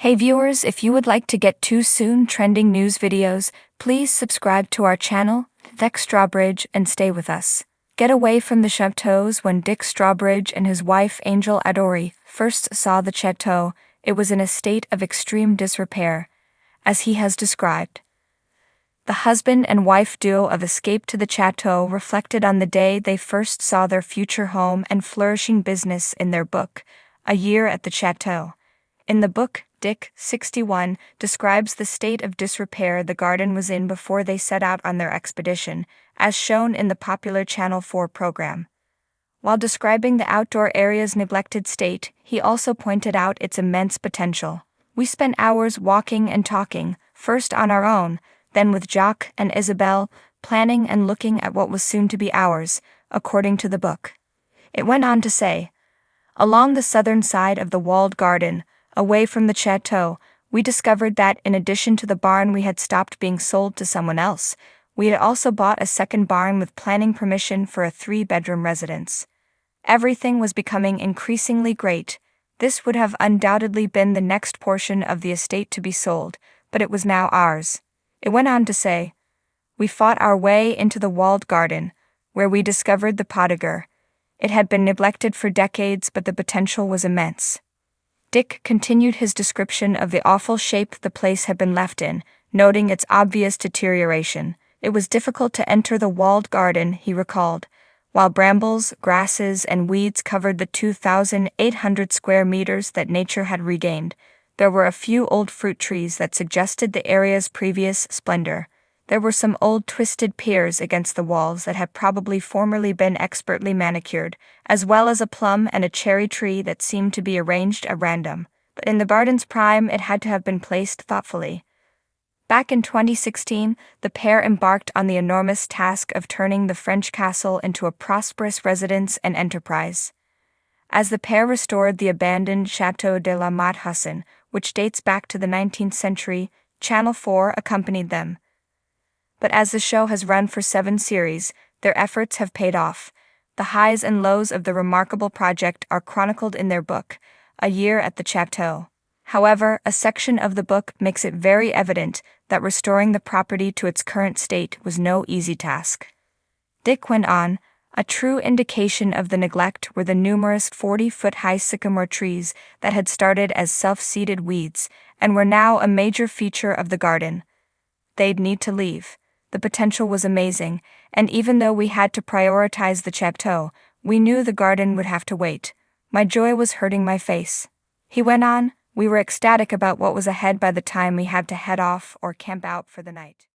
Hey viewers, if you would like to get too soon trending news videos, please subscribe to our channel, Dick Strawbridge, and stay with us. Get away from the chateaus. When Dick Strawbridge and his wife Angel Adori first saw the chateau, it was in a state of extreme disrepair, as he has described. The husband and wife duo of Escape to the Chateau reflected on the day they first saw their future home and flourishing business in their book, A Year at the Chateau. In the book, Dick, 61, describes the state of disrepair the garden was in before they set out on their expedition, as shown in the popular Channel 4 program. While describing the outdoor area's neglected state, he also pointed out its immense potential. "We spent hours walking and talking, first on our own, then with Jacques and Isabelle, planning and looking at what was soon to be ours," according to the book. It went on to say, "Along the southern side of the walled garden, away from the chateau, we discovered that in addition to the barn we had stopped being sold to someone else, we had also bought a second barn with planning permission for a 3-bedroom residence. Everything was becoming increasingly great. This would have undoubtedly been the next portion of the estate to be sold, but it was now ours." It went on to say, "We fought our way into the walled garden, where we discovered the potager. It had been neglected for decades, but the potential was immense." Dick continued his description of the awful shape the place had been left in, noting its obvious deterioration. "It was difficult to enter the walled garden," he recalled, "while brambles, grasses, and weeds covered the 2,800 square meters that nature had regained. There were a few old fruit trees that suggested the area's previous splendor. There were some old twisted piers against the walls that had probably formerly been expertly manicured, as well as a plum and a cherry tree that seemed to be arranged at random. But in the garden's prime, it had to have been placed thoughtfully." Back in 2016, the pair embarked on the enormous task of turning the French castle into a prosperous residence and enterprise. As the pair restored the abandoned Chateau de la Motte Husson, which dates back to the 19th century, Channel 4 accompanied them. But as the show has run for 7 series, their efforts have paid off. The highs and lows of the remarkable project are chronicled in their book, A Year at the Chateau. However, a section of the book makes it very evident that restoring the property to its current state was no easy task. Dick went on, "A true indication of the neglect were the numerous 40-foot-high sycamore trees that had started as self-seeded weeds and were now a major feature of the garden. They'd need to leave. The potential was amazing, and even though we had to prioritize the chateau, we knew the garden would have to wait. My joy was hurting my face." He went on, "We were ecstatic about what was ahead by the time we had to head off or camp out for the night."